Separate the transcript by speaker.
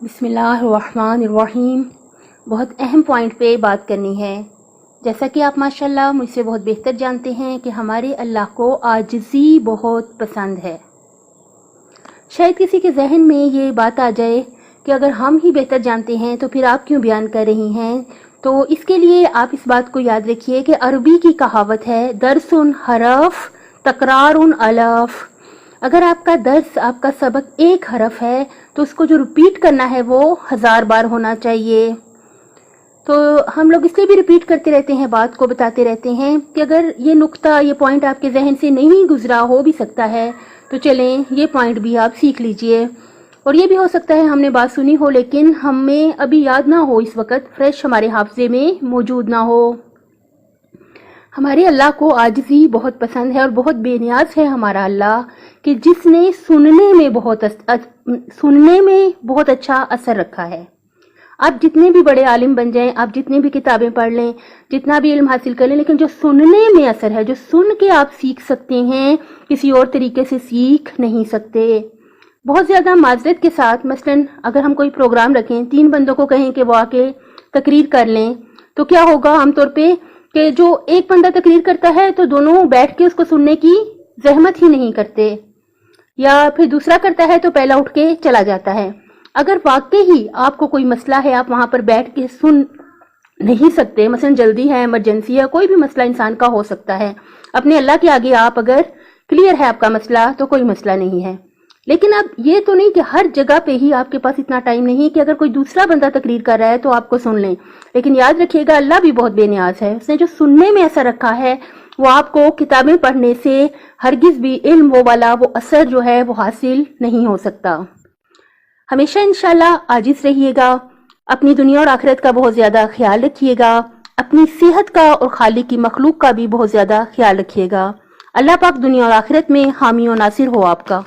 Speaker 1: بسم اللہ الرحمن الرحیم۔ بہت اہم پوائنٹ پہ بات کرنی ہے۔ جیسا کہ آپ ماشاءاللہ مجھ سے بہت بہتر جانتے ہیں کہ ہمارے اللہ کو عاجزی بہت پسند ہے۔ شاید کسی کے ذہن میں یہ بات آ جائے کہ اگر ہم ہی بہتر جانتے ہیں تو پھر آپ کیوں بیان کر رہی ہیں؟ تو اس کے لیے آپ اس بات کو یاد رکھیے کہ عربی کی کہاوت ہے درس حرف تکرار الف۔ اگر آپ کا درس، آپ کا سبق ایک حرف ہے تو اس کو جو ریپیٹ کرنا ہے وہ 1000 بار ہونا چاہیے۔ تو ہم لوگ اس لیے بھی ریپیٹ کرتے رہتے ہیں، بات کو بتاتے رہتے ہیں کہ اگر یہ نقطہ، یہ پوائنٹ آپ کے ذہن سے نہیں گزرا، ہو بھی سکتا ہے تو چلیں یہ پوائنٹ بھی آپ سیکھ لیجئے۔ اور یہ بھی ہو سکتا ہے ہم نے بات سنی ہو لیکن ہمیں ابھی یاد نہ ہو، اس وقت فریش ہمارے حافظے میں موجود نہ ہو۔ ہمارے اللہ کو عاجزی بہت پسند ہے اور بہت بے نیاز ہے ہمارا اللہ، کہ جس نے سننے میں بہت اچھا اثر رکھا ہے۔ آپ جتنے بھی بڑے عالم بن جائیں، آپ جتنے بھی کتابیں پڑھ لیں، جتنا بھی علم حاصل کر لیں، لیکن جو سننے میں اثر ہے، جو سن کے آپ سیکھ سکتے ہیں، کسی اور طریقے سے سیکھ نہیں سکتے۔ بہت زیادہ معذرت کے ساتھ مثلا اگر ہم کوئی پروگرام رکھیں، 3 بندوں کو کہیں کہ وہ آ کے تقریر کر لیں، تو کیا ہوگا عام طور پہ کہ جو ایک بندہ تقریر کرتا ہے تو دونوں بیٹھ کے اس کو سننے کی زحمت ہی نہیں کرتے، یا پھر دوسرا کرتا ہے تو پہلا اٹھ کے چلا جاتا ہے۔ اگر واقعی آپ کو کوئی مسئلہ ہے، آپ وہاں پر بیٹھ کے سن نہیں سکتے، مثلا جلدی ہے، ایمرجنسی ہے، کوئی بھی مسئلہ انسان کا ہو سکتا ہے، اپنے اللہ کے آگے آپ اگر کلیئر ہے آپ کا مسئلہ تو کوئی مسئلہ نہیں ہے۔ لیکن اب یہ تو نہیں کہ ہر جگہ پہ ہی آپ کے پاس اتنا ٹائم نہیں کہ اگر کوئی دوسرا بندہ تقریر کر رہا ہے تو آپ کو سن لیں، لیکن یاد رکھیے گا اللہ بھی بہت بے نیاز ہے، اس نے جو سننے میں اثر رکھا ہے وہ آپ کو کتابیں پڑھنے سے ہرگز بھی علم وہ والا وہ اثر جو ہے وہ حاصل نہیں ہو سکتا۔ ہمیشہ انشاءاللہ عاجز رہیے گا، اپنی دنیا اور آخرت کا بہت زیادہ خیال رکھیے گا، اپنی صحت کا اور خالق کی مخلوق کا بھی بہت زیادہ خیال رکھیے گا۔ اللہ پاک دنیا اور آخرت میں حامی و ناصر ہو آپ کا۔